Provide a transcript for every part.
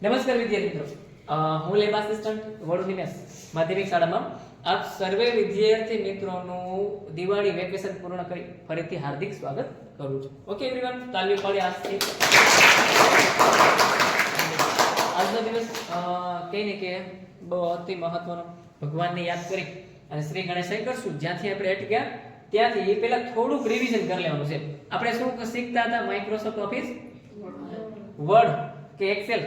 નમસ્કાર વિદ્યાર્થી મિત્રો, હું લેબ આસિસ્ટન્ટ વડોદરા મેસ માધ્યમિક શાળામાં આપ સર્વે વિદ્યાર્થી મિત્રોનું દિવાળી વેકેશન પૂર્ણ કરી ફરીથી હાર્દિક સ્વાગત કરું છું. ઓકે એવરીવન, તાલીઓ પાડી આજથી આજનો દિવસ કઈ ને કે બહુ અતિ મહત્વનો, ભગવાનને યાદ કરી અને શ્રી ગણેશાય કરશું. જ્યાંથી આપણે અટક્યા ત્યાંથી પહેલા થોડુંક રિવિઝન કરી લેવાનું છે. આપણે શું શીખતા હતા? માઇક્રોસોફ્ટ ઓફિસ વર્ડ કે Excel?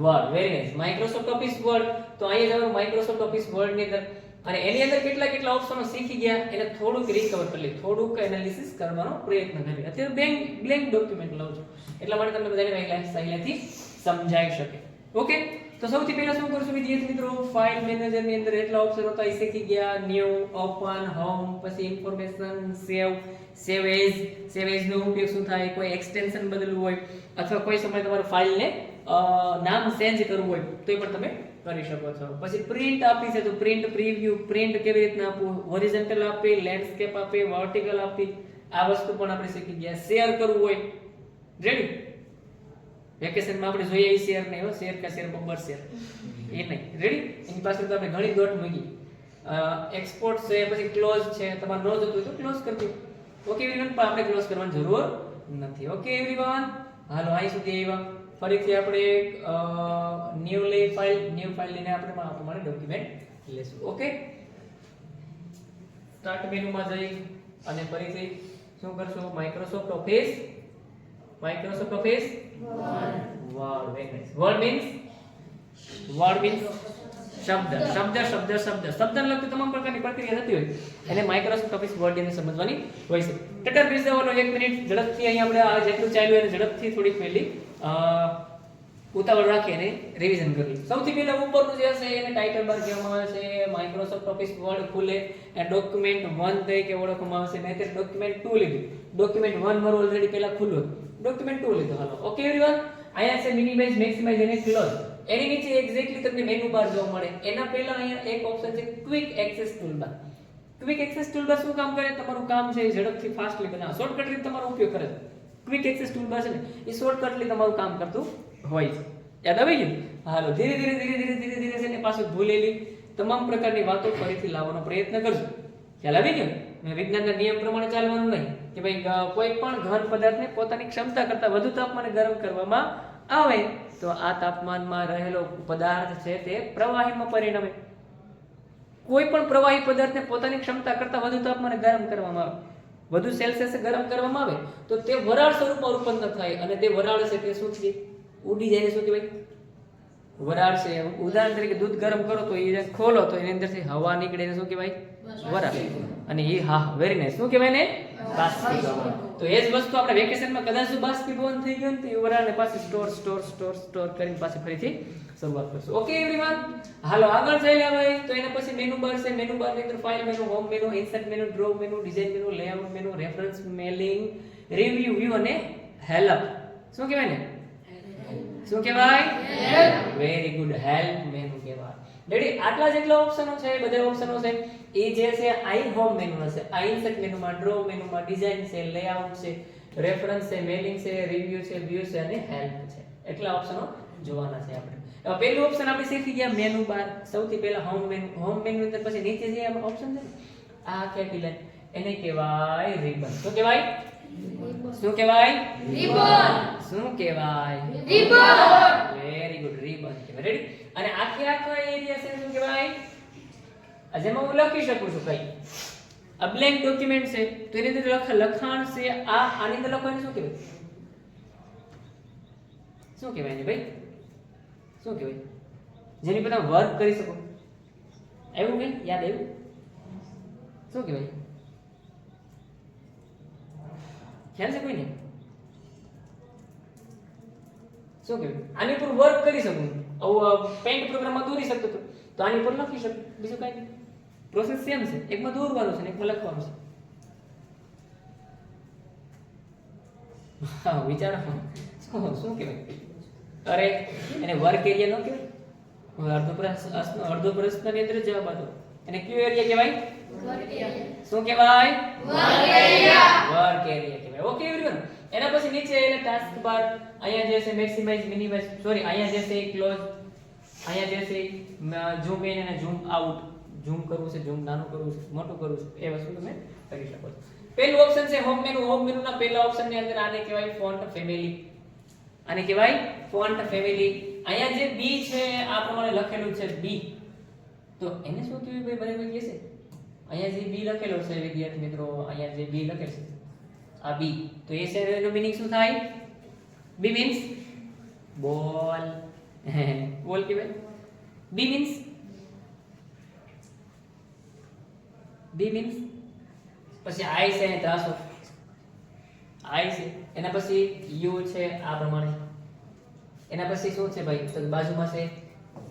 Word. Very nice. Microsoft Office Word. તો અહીંયા જવાનું માઇક્રોસોફ્ટ ઓફિસ વર્ડ ની અંદર, અને એની અંદર કેટલા ઓપ્શનો શીખી ગયા એને થોડુંક રિકવર કરી લે, થોડુંક એનાલિસિસ કરવાનો પ્રયત્ન કરી. અત્યારે બ્લેન્ક ડોક્યુમેન્ટ લઉં છું એટલા માટે તમને બધાને સહેલાઈથી સમજાઈ શકે. ઓકે, તો સૌથી પહેલા શું કરશું વિદ્યાર્થી મિત્રો? ફાઇલ મેનેજર ની અંદર એટલા ઓપ્શન હતા એ શીખી ગયા. ન્યુ, ઓપન, હોમ, પછી ઇન્ફોર્મેશન, સેવ એઝ નો ઉપયોગ શું થાય? કોઈ એક્સટેન્શન બદલવું હોય અથવા કોઈ સમય તમારે ફાઇલને નામ ચેન્જ કરવું હોય તો એ પણ તમે કરી શકો છો. પછી પ્રિન્ટ આપી છે તો પ્રિન્ટ, પ્રીવ્યુ, પ્રિન્ટ કેવી રીતના આપવું, હોરિઝોન્ટલ આપી, લેન્ડસ્કેપ આપી, વર્ટિકલ આપી, આ વસ્તુ પણ આપણે શીખી ગયા. શેર કરવું હોય, રેડી? વેકેશનમાં આપણે જોઈએ એ શેર નહીં, શેર કે શેર બમ્બર શેર એ નહીં, રેડી? એની પાછળ તો આપણે ઘણી દોટ મૂકી. એક્સપોર્ટ છે, પછી ક્લોઝ છે, તમારે ન જતું હોય તો ક્લોઝ કરી દો. ઓકે એવરીવન, પણ આપણે ક્લોઝ કરવાની જરૂર નથી. ઓકે એવરીવન, હાલો અહીં સુધી આવ્યા. ફરીથી આપણે ન્યુ ફાઇલ લઈને આપણે પ્રમાણે ડોક્યુમેન્ટ લેશું. ઓકે, સ્ટાર્ટ મેનુમાં જઈ અને ફરીથી શું કરશું? Microsoft Office word. Very nice. Word means શબ્દને લગતી તમામ પ્રકારની પ્રક્રિયા થતી હોય એને માઇક્રોસોફ્ટ ઓફિસ વર્ડ ને સમજવાની હોય છે. ટટર બેસ દેવાનો 1 મિનિટ ઝડપથી. અહીં આપણે આ જેટલું ચાલ્યું એને ઝડપથી થોડીક પહેલી ઉતાવળ રાખી અને રિવિઝન કરી. સૌથી પહેલા ઉપરનું જે છે એને ટાઇટલ બાર કહેવામાં આવે છે. માઇક્રોસોફ્ટ ઓફિસ વર્ડ ખુલે એ ડોક્યુમેન્ટ 1 તરીકે ઓળખવામાં આવે છે. મેં તે ડોક્યુમેન્ટ 2 લીધું. ડોક્યુમેન્ટ 1 મારું ઓલરેડી પહેલા ખુલ્લું, ડોક્યુમેન્ટ 2 લીધું. હાલો, ઓકે એવરીવન, અહીંયા છે મિનિમાઇઝ, મેક્સિમાઇઝ અને ક્લોઝ. એની નીચે એક્ઝેક્ટલી તમને મેનુ બાર જોવા મળે. એના પહેલા અહીંયા એક ઓપ્શન છે quick access toolbar. Quick access toolbar શું કામ કરે? તમારું કામ છે ઝડપથી ફાસ્ટલી બનાવવા, શોર્ટકટ રીતે તમારો ઉપયોગ કરે છે. ક્વિક એક્સેસ ટૂલબાર છે ને એ શોર્ટકટલી તમારું કામ કરતું હોય છે. યાદ આવી ગયું? હાલો, ધીરે ધીરે છે ને પાછું ભૂલેલી તમામ પ્રકારની વાતો ફરીથી લાવવાનો પ્રયત્ન કરજો. ખ્યાલ આવી ગયો? વિજ્ઞાનના નિયમ પ્રમાણે ચાલવાનું નહીં કે ભાઈ કોઈ પણ ઘન પદાર્થને પોતાની ક્ષમતા કરતાં વધુ તાપમાને ગરમ કરવામાં આવે તો આ તાપમાનમાં રહેલો પદાર્થ છે તે પ્રવાહીમાં પરિણમે. કોઈ પણ પ્રવાહી પદાર્થને પોતાની ક્ષમતા કરતાં વધુ તાપમાને ગરમ કરવામાં આવે, વધુ સેલ્સિયસ ગરમ કરવામાં આવે તો તે વરાળ સ્વરૂપમાં ઉત્પન્ન થાય, અને તે વરાળ છે તે શું છે? ઉડી જાય. શું કહેવાય? વરાળ છે. ઉદાહરણ તરીકે દૂધ ગરમ કરો તો એ ખોલો તો એની અંદરથી હવા નીકળે, શું કહેવાય? વરાળ. અને એ વેરી નાઇસ. શું કહેવાય ને? બાષ્પીભવન. તો એ જ વસ્તુ આપણે વેકેશનમાં કદાચ બાષ્પીભવન થઈ ગયું ને તો એ વરાળને પાછી સ્ટોર કરીને પાછી ફરીથી શરૂઆત કરશું. ઓકે એવરીવન, હાલો આગળ ચાલ્યા ભાઈ. તો એના પછી મેનુ બાર છે. મેનુ બાર ની અંદર file menu, home menu, insert menu, draw menu, design menu, layout menu, reference, mailing, review, view અને હેલ્પ. શું કહેવાય ને? શું કહેવાય? વેરી ગુડ, હેલ્પ મેનુ કહેવાય. રેડી? આટલા જેટલા ઓપ્શનો છે, બધા ઓપ્શનો છે એ જે છે આઈ હોમ મેનુ હશે. આ ઇન્સર્ટ મેનુમાં, ડ્રો મેનુમાં, ડિઝાઇન છે, લેઆઉટ છે, રેફરન્સ છે, મેલિંગ છે, રિવ્યુ છે, વ્યૂ છે અને હેલ્પ છે. એટલા ઓપ્શનો જોવાના છે આપણે. હવે પહેલું ઓપ્શન આપણે શીખી ગયા મેનુ બાર. સૌથી પહેલા હોમ મેનુ. હોમ મેનુ અંદર પછી નીચે જે ઓપ્શન છે આ આખી લાઈન એને કહેવાય રિબન. શું કહેવાય? શું કહેવાય? રિબન. શું કહેવાય? રિબન. વેરી ગુડ, રિબન કહેવાય. રેડી? અને આખો એરિયા છે શું કહેવાય? જેમાં હું લખી શકું છું કઈ આ બ્લેન્ક ડોક્યુમેન્ટ છે તો એની અંદર લખાણ છે. આની અંદર લખવાનું શું કહેવાય? શું કહેવાય ને ભાઈ? શું કહેવાય? જેની પર તમે વર્ક કરી શકો. આવ્યું કઈ યાદ આવ્યું? શું કહેવાય? ખ્યાલ છે કોઈને? શું કહેવાય? આની પર વર્ક કરી શકું. પેઇન્ટ પ્રોગ્રામમાં દોરી શકતો હતો તો આની પર લખી શકું. બીજું કઈ નહીં. પ્રોસેસ સેમ છે. એકમાં દોરવાનું છે ને એકમાં લખવાનું છે. હા, વિચારો શું કહેવાય? અરે એને વર્ક એરિયા ન કહેવાય. અડધો પ્રશ્નની અંદર જવાબ આપો. એને કયો એરિયા કહેવાય? Work area. શું કહેવાય? Work area. વર્ક એરિયા કહેવાય. ઓકે એવરીવન, એના પછી નીચે એને ટાસ્ક બાર અહીંયા જે છે મેક્સિમાઇઝ મિનિમાઇઝ સોરી અહીંયા જે છે ક્લોઝ અહીંયા જે છે ઝૂમ ઇન અને ઝૂમ આઉટ ઝૂમ કરવું છે ઝૂમ નાનું કરવું છે મોટું કરવું છે એ વસ્તુ તમે કરી શકો છો પહેલું ઓપ્શન છે હોમ મેનુ ના પહેલા ઓપ્શન ની અંદર આને કહેવાય ફોન્ટ ફેમિલી આને કહેવાય ફોન્ટ ફેમિલી અહીંયા જે બી છે આ પ્રમાણે લખેલું છે બી તો એને શું કહેવાય ભાઈ બરાબર કહેશે અહીંયા જે બી લખેલો છે વિદ્યાર્થી મિત્રો અહીંયા જે બી લખેલ છે આ બી તો એ છે એનો મીનિંગ શું થાય બી મીન્સ બોલ બોલ કહેવાય બી મીન્સ પછી આઈ છે ત્રાસો આઈ છે એના પછી યુ છે આ પ્રમાણે એના પછી શું છે ભાઈ તો બાજુમાં છે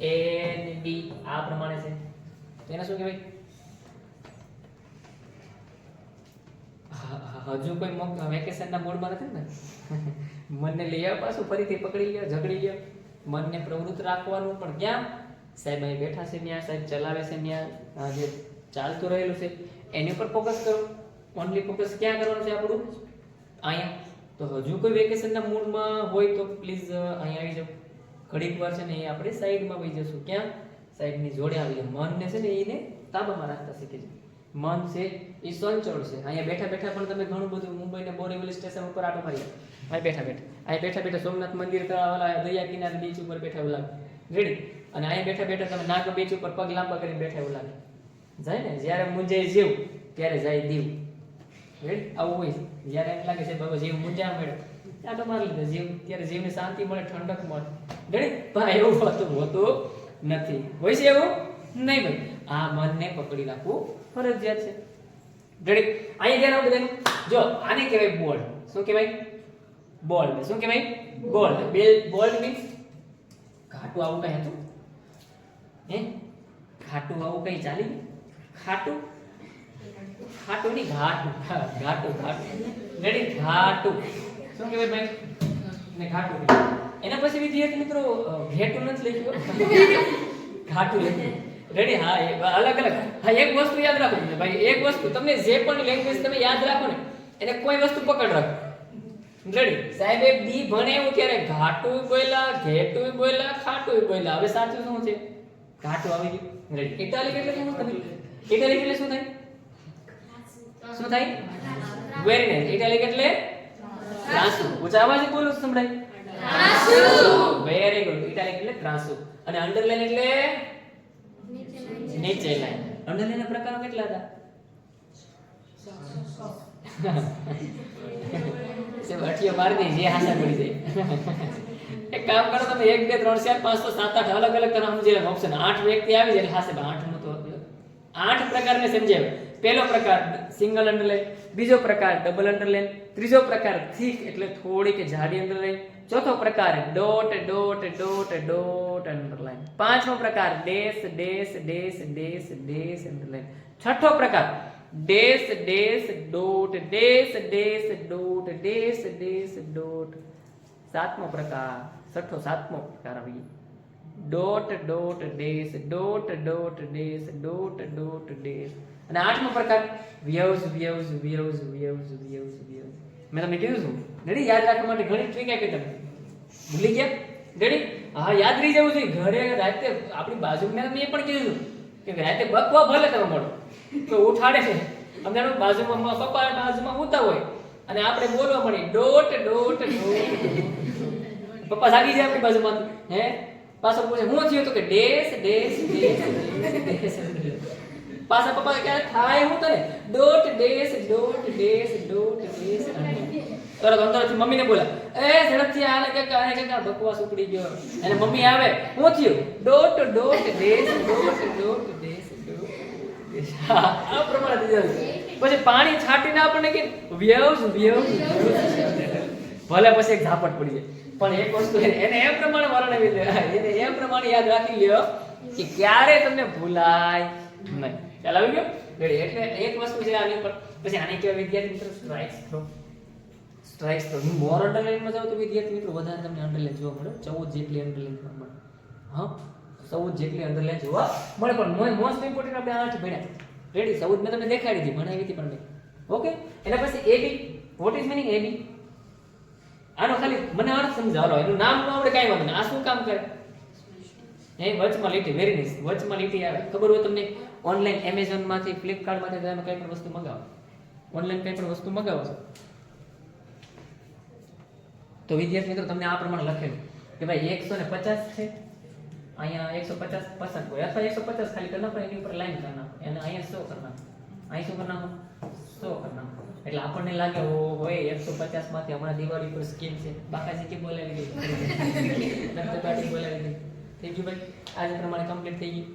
એ અને ડી આ પ્રમાણે છે તો એને શું કહેવાય હજુ કોઈ વેકેશન ના મોડમાં નથી ને મનને લઈ આવ પાછું ફરીથી પકડી લ્યો ઝઘડી લ્યો મનને પ્રવૃત્ત રાખવાનું પણ ક્યાં સાહેબ અહીં બેઠા છે ત્યાં સાહેબ ચલાવે છે ત્યાં જે ચાલતું રહેલું છે એની ઉપર ફોકસ કરો ઓનલી ફોકસ ક્યાં કરવાનું છે આપણું અહીંયા તો હજુ કોઈ વેકેશનના મૂડમાં હોય તો પ્લીઝ અહીંયા આવી જાઓ ઘડીક વાર છે ને એ આપણે સાઈડમાં વહી જશું ક્યાં સાઈડની જોડે આવી જાવ મનને છે ને એને તાબામાં રાખતા શીખી જાવ મન છે એ સંચળ છે અહીંયા બેઠા બેઠા પણ તમે ઘણું બધું મુંબઈને બોરીવલી સ્ટેશન ઉપર આટો મારી અહીં બેઠા બેઠા સોમનાથ મંદિર વાળા દરિયા કિનારે બીચ ઉપર બેઠા એવું લાગે રેડી અને અહીં બેઠા બેઠા તમે નાગ બીચ ઉપર પગ લાંબા કરીને બેઠા એવું લાગે જાય ને જ્યારે મુંજાઈ જીવ ત્યારે જાય દીવ રેડી આવું હોય જ્યારે એમ લાગે છે બાબા જીવ મુંજા મળે આટો મારી લીધો જીવ ત્યારે જીવને શાંતિ મળે ઠંડક મળે રેડી પણ એવું હોતું નથી હોય છે એવું નહીં ભાઈ આ મનને પકડી રાખવું ફરજિયાત છે રેડી અહીં ધ્યાન આપો બધાનું જો આને કહેવાય બોલ્ડ શું કહેવાય બોલ્ડ શું કહેવાય બોલ્ડ બોલ્ડ મીન્સ ઘાટું આવું કઈ હતું હે ઘાટું આવું કઈ ચાલી ખાટું ખાટું નહીં ઘાટું ઘાટું રેડી ઘાટું શું કહેવાય ભાઈ ને ઘાટું એના પછી વિદ્યાર્થી મિત્રો ઘેટું નથી લખ્યું ઘાટું લખ્યું રેડી હા અલગ અલગ હા એક વસ્તુ યાદ રાખો ભાઈ એક વસ્તુ તમને જે પણ લેંગ્વેજ તમે યાદ રાખો ને એને કોઈ વસ્તુ પકડ રાખો રેડી સાહેબે બી ભણે એવું ત્યારે ઘાટું બોલ્યા ઘેટું બોલ્યા ખાટું બોલ્યા હવે સાચું શું છે ઘાટું આવી ગયું રેડી ઇટાલિક એટલે શું તમે ઇટાલિક એટલે શું થાય વેરી નાઇસ ઇટાલિક એટલે ત્રાંસુ ઊંચા અવાજે બોલો સંભળાય ત્રાંસુ વેરી ગુડ ઇટાલિક એટલે ત્રાંસુ અને અંડરલાઈન એટલે નીચે લાઈન અંડરલાઈન પ્રકારો કેટલા હતા સે અઠિયો મારી દે જે હાસા પડી જાય એક કામ કરો તમે 1 2 3 4 5 6 7 8 અલગ અલગ તમે સમજી લો ઓપ્શન 8 વ્યક્તિ આવી જાય હાસે 8 નો તો 8 પ્રકારને સમજાવે પહેલો પ્રકાર સિંગલ અંડરલાઈન બીજો પ્રકાર ડબલ અંડરલાઈન ત્રીજો પ્રકાર થીક એટલે થોડી કે જાડી અંડરલાઈન ચોથો પ્રકાર dot dot dot dot underline પાંચમો પ્રકાર dash dash dash dash dash underline છઠ્ઠો પ્રકાર dash dash dot dash dash dot dash dash dot સાતમો પ્રકાર સાતમો પ્રકાર આવી dot dot dash dot dot dash dot dot dash અને આઠમો પ્રકાર વ્યવસ વ્યવસ વ્યવસ વ્યવસ વ્યવસ વ્યવસ મેં તમને કીધું છું રેડી યાદ રાખવા માટે ઘણી ટ્રીક આપી તમને ભૂલી ગયા રેડી હા યાદ રહી જવું જોઈએ ઘરે રાતે આપણી બાજુ મેં તમને એ પણ કીધું કે રાતે બકવા ભલે તમે મળો તો ઉઠાડે છે અમને બાજુમાં પપ્પા બાજુમાં ઉતા હોય અને આપણે બોલવા મળી ડોટ ડોટ ડોટ પપ્પા જાગી જાય આપણી બાજુમાં હે પાછો પૂછે હું થયું તો કે ડેશ ડેશ ડેશ ડેશ પાછા પપ્પા ક્યારે થાય હું તને dot dash dot dash dot dash તરત અંદરથી મમ્મીને બોલા એ ઝડપથી આને કે બકવાસ ઉપડી ગયો અને મમ્મી આવે હું થયું dot dot dash dot dot dash dot આ પ્રમાણે પછી પાણી છાંટીને આપણને કે વ્યવસ વ્યવસ ભલે પછી એક ઝાપટ પડી જાય પણ એક વસ્તુ એને એ પ્રમાણે વર્ણવી લે એને એ પ્રમાણે યાદ રાખી લ્યો કે ક્યારે તમને ભૂલાય નહીં ખ્યાલ આવી ગયો એટલે એક વસ્તુ છે આની પર પછી આની કેવા વિદ્યાર્થી મિત્રો સ્ટ્રાઇક્સ થ્રો હું મોર અંડરલાઈનમાં જાઉં તો વિદ્યાર્થી મિત્રો વધારે તમને અંડરલાઈન જોવા મળે 14 જેટલી અંડરલાઈન જોવા મળે હા 14 જેટલી અંડરલાઈન જોવા મળે પણ મોસ્ટ ઇમ્પોર્ટન્ટ આપણે 8 ભણ્યા રેડી 14 મેં તમને દેખાડી હતી ભણાવી હતી પણ મેં ઓકે એના પછી એબી વોટ ઇઝ મીનિંગ એબી આનો ખાલી મને અર્થ સમજાવો, એનું નામ ન આવડે કાંઈ વાંધો નહીં. આ શું કામ કરે? વચમાં લીટી, વેરી નાઇસ. વચમાં લીટી આવે. ખબર હોય તમને ઓનલાઈન એમેઝોન માંથી, ફ્લિપકાર્ટ માંથી તમે કઈ પણ વસ્તુ મંગાવો, ઓનલાઈન કઈ પણ વસ્તુ મંગાવો છો તો વિદ્યાર્થી મિત્રો તમને આ પ્રમાણે લખેલું કે ભાઈ 150 છે, અહીંયા 150 પસંદ હોય અથવા 150 ખાલી કરી નાખો, એની ઉપર લાઈન કરી નાખો અને અહીંયા 100 કરી નાખો, અહીં શું કરી નાખો? 100 કરી નાખો. એટલે આપણને લાગે હોય 150 માંથી હમણાં દિવાળી પર સ્કીમ છે, બાકાજી કે બોલાવી ગઈ, દત્તપાટી બોલાવી ગઈ. થઈ ગયું ભાઈ? આજે પ્રમાણે કમ્પ્લીટ થઈ ગયું.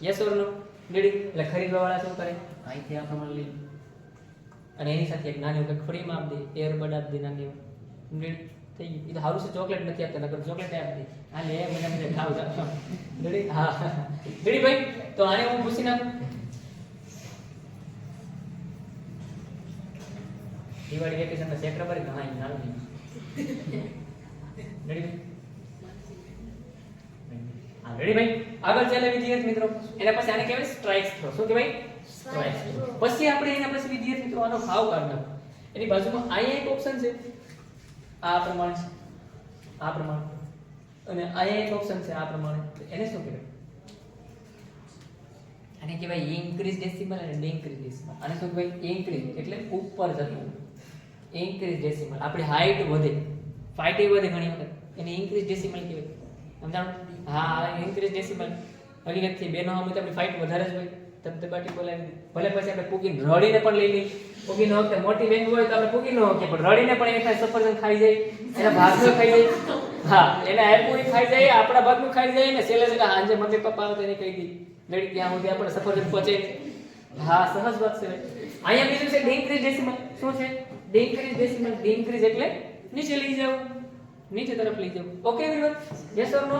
Yes or no? રેડી? એટલે ખરીદવા વાળા શું કરે? અહીંથી આ પ્રમાણે લઈ અને એની સાથે એક નાની વખત ફ્રીમાં આપી દે, એરબડ આપી દે નાની. રેડી? થઈ ગયું. એ તો સારું છે, ચોકલેટ નથી આપતા, નકર ચોકલેટ આપી દે. હા લે મને ખાવ જાવ. રેડી? હા રેડી ભાઈ? તો આને હું પૂછી નાખું. દિવાળી વેકેશનમાં સેક્ટર પર ઘણા નાનું નહીં. રેડી? હા રેડી ભાઈ? આગળ ચાલે વિદ્યાર્થી મિત્રો. એના પછી આને કહેવાય સ્ટ્રાઇક્સ થ્રો. શું કહેવાય? સ્ટ્રાઇક્સ થ્રો. પછી આપણે એના પછી વિદ્યાર્થી મિત્રો આનો ભાવ કાઢ નાખો. એની બાજુમાં અહીંયા એક ઓપ્શન છે, આ પ્રમાણે છે, આ પ્રમાણે, અને અહીંયા એક ઓપ્શન છે આ પ્રમાણે. એને શું કહેવાય? આને કહેવાય ઇન્ક્રીઝ ડેસિમલ અને ડિક્રીઝ ડેસિમલ. આને શું કહેવાય? ઇન્ક્રીઝ એટલે ઉપર જતું, ઇન્ક્રીઝ ડેસિમલ. આપણી હાઈટ વધે, ફાઈટ વધે ઘણી વખત, એને ઇન્ક્રીઝ ડેસિમલ કહેવાય. સમજાણું? હા, ઇન્ક્રીઝ ડેસિમલ. હકીકતથી બેનો સામે તો આપણી ફાઈટ વધારે જ હોય, ધબધબાટી બોલાવી દે. ભલે પછી આપણે પૂગીને રડીને પણ લઈ લઈએ. પૂગીનો વખતે મોટી બેન હોય તો આપણે પૂગી ન શકીએ, પણ રડીને પણ એ ખાય, સફરજન ખાઈ જાય, એના ભાગનું ખાઈ જાય. હા, એને આયપુરી ખાઈ જાય, આપણા ભાગનું ખાઈ જાય ને સેલે સેલે હાંજે મમ્મી પપ્પા આવે તો એને કહી દે લડી ત્યાં સુધી આપણે સફરજન પહોંચે. હા, સહજ વાત છે. અહીંયા બીજું છે ડિક્રીઝ ડેસિમલ. શું છે? Decrease decimal. ડિક્રીઝ એટલે નીચે લઈ જાવ, નીચે તરફ લઈ જાવ. Okay everyone? Yes or no?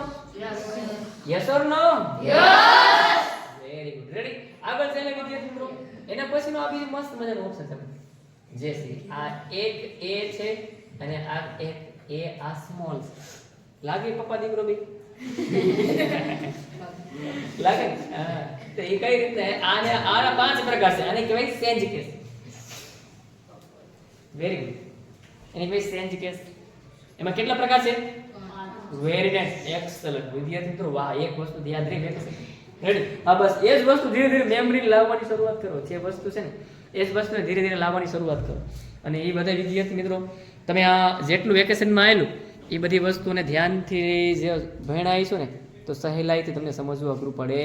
Yes or no? Yes. Very good. Ready? આગળ ચાલે વિદ્યાર્થી મિત્રો. એના પછીનો આ બીજો મસ્ત મજાનો ઓપ્શન છે જે છે આ એક એ છે અને આ એક એ આ સ્મોલ છે. લાગે પપ્પા દીકરો બી? લાગે? હા. તો એ કઈ રીતે? આને આના 5 પ્રકાર છે. આને કહેવાય સેન્જ કેસ. Very good. એને કહેવાય સેન્જ કેસ. એમાં કેટલા પ્રકાર છે? Very nice, excellent. વિદ્યાર્થી મિત્રો વાહ, એક વસ્તુ યાદ રહી ગઈ. રેડી? હા, બસ એ જ વસ્તુ ધીરે ધીરે મેમરી લાવવાની શરૂઆત કરો. જે વસ્તુ છે ને એ જ વસ્તુને ધીરે ધીરે લાવવાની શરૂઆત કરો. અને એ બધા વિદ્યાર્થી મિત્રો તમે આ જેટલું વેકેશનમાં આવેલું એ બધી વસ્તુને ધ્યાનથી જે ભણ્યા આવીશું ને તો સહેલાઈથી તમને સમજવું અઘરું પડે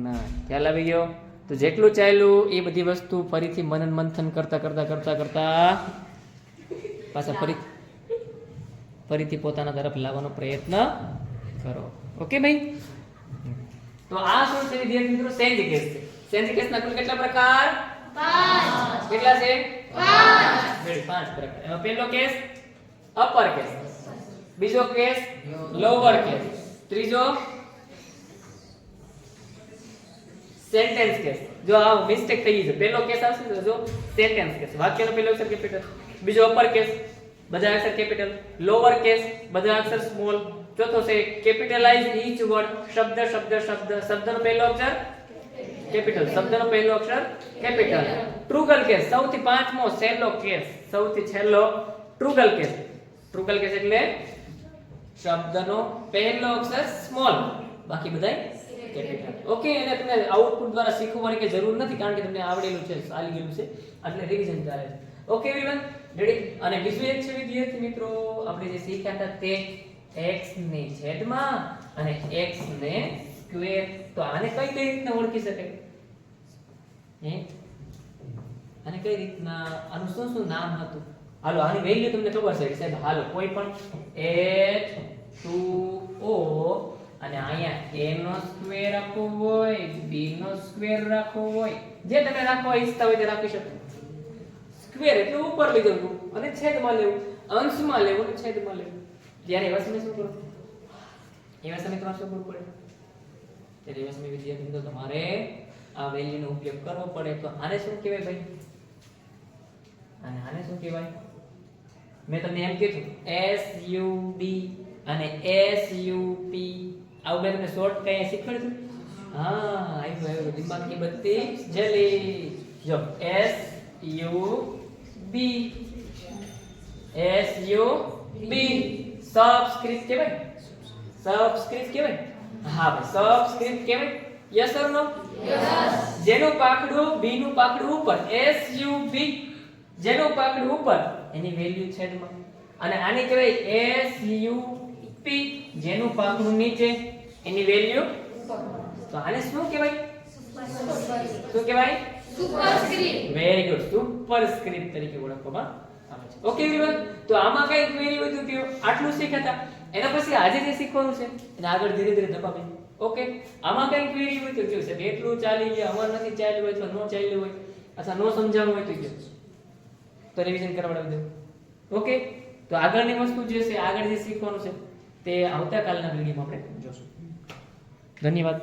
ના. ખ્યાલ આવી ગયો? તો જેટલું ચાલ્યું એ બધી વસ્તુ ફરીથી મનન મંથન કરતા કરતા કરતા કરતા પાછા ફરીથી પોતાના તરફ લાવવાનો પ્રયત્ન કરો. ઓકે ભાઈ? તો આ શું છે વિદ્યાર્થી મિત્રો? સેન્જ કેસ છે. સેન્જ કેસના કુલ કેટલા પ્રકાર? 5. કેટલા છે? 5. 5 પ્રકાર. એમાં પહેલો કેસ અપર કેસ, બીજો કેસ લોઅર કેસ, ત્રીજો સેન્ટેન્સ કેસ. જો આ મિસ્ટેક થઈ ગઈ છે, પહેલો કેસ આવશે તો જો સેન્ટેન્સ કેસ, વાક્યનો પહેલો અક્ષર કેપિટલ, બીજો અપર કેસ બધા અક્ષર કેપિટલ, લોઅર કેસ બધા અક્ષર સ્મોલ, ચોથો છે કેપિટલાઇઝ ઈચ વર્ડ, શબ્દ શબ્દ શબ્દ, શબ્દનો પહેલો અક્ષર કેપિટલ, શબ્દનો પહેલો અક્ષર કેપિટલ. ટ્રુગલ કેસ સૌથી પાંચમો છેલ્લો કેસ, સૌથી છેલ્લો ટ્રુગલ કેસ. ટ્રુગલ કેસ એટલે શબ્દનો પહેલો અક્ષર સ્મોલ, બાકી બધાય કેપિટલ. ઓકે, એને તમને આઉટપુટ દ્વારા શીખવવાની કે જરૂર નથી કારણ કે તમને આવડેલું છે, ચાલી ગયેલું છે, એટલે રિવિઝન ચાલે છે. Okay everyone, ready? અને બીજું એક છે વિદ્યાર્થી મિત્રો, આપણે જે શીખ્યા હતા તે x ને છેદમાં અને x ને સ્ક્વેર. તો આને કઈ રીતના ઓળખી શકાય? આને કઈ રીતના, આનું શું શું નામ હતું? હાલો આની વેલ્યુ તમને ખબર છે સાહેબ. હાલો કોઈ પણ H2O અને અહીંયા a નો સ્ક્વેર રાખવો હોય, b નો સ્ક્વેર રાખવો હોય, જે તમે રાખવા ઈચ્છતા હોય તે રાખી શકો. સ્ક્વેર એટલે ઉપર લઈ જવું અને છેદમાં લેવું, અંશમાં લેવું અને છેદમાં લેવું. ત્યારે એવા સમય શું કરો? એવા સમય તમારે શું કરવું પડે? ત્યારે એવા સમય વિદ્યાર્થી મિત્રો તમારે આ વેલ્યુનો ઉપયોગ કરવો પડે. તો આને શું કહેવાય ભાઈ? અને આને શું કહેવાય? મેં તમને એમ કીધું SUB અને SUP. આવું મેં તમને શોર્ટ કઈ શીખવાડ્યું? હા, આવ્યું દિમાગની બત્તી જલી. જો SUB S U B subscript કહેવાય સબસ્ક્રિપ્ટ કહેવાય હા ભાઈ સબસ્ક્રિપ્ટ કહેવાય યસ ઓર નો યસ જેનું પાકડું B નું પાકડું ઉપર S U B જેનું પાકડું ઉપર એની વેલ્યુ છેદમાં અને આની કહેવાય S U P જેનું પાકડું નીચે એની વેલ્યુ તો આને શું કહેવાય શું કહેવાય સુપરસ્ક્રિપ્ટ વેરી ગુડ સુપરસ્ક્રિપ્ટ તરીકે ઓળખવામાં આવે છે ઓકે એવરીવન તો આમાં કઈ ક્વેરી હોય તો કયો આટલું શીખ્યા એના પછી આજે જે શીખવાનું છે એને આગળ ધીરે ધીરે ધપાવે ઓકે આમાં કઈ ક્વેરી હોય તો કયો છે એટલું ચાલી ગયા અમાર નથી ચાલ્યું હોય અથવા નો ચાલ્યું હોય અથવા નો સમજાણું હોય તો કયો તો રિવિઝન કરાવડાવી દો ઓકે તો આગળની વસ્તુ જે છે આગળ જે શીખવાનું છે તે આવતા કાલના વિડિયોમાં આપણે જોશું ધન્યવાદ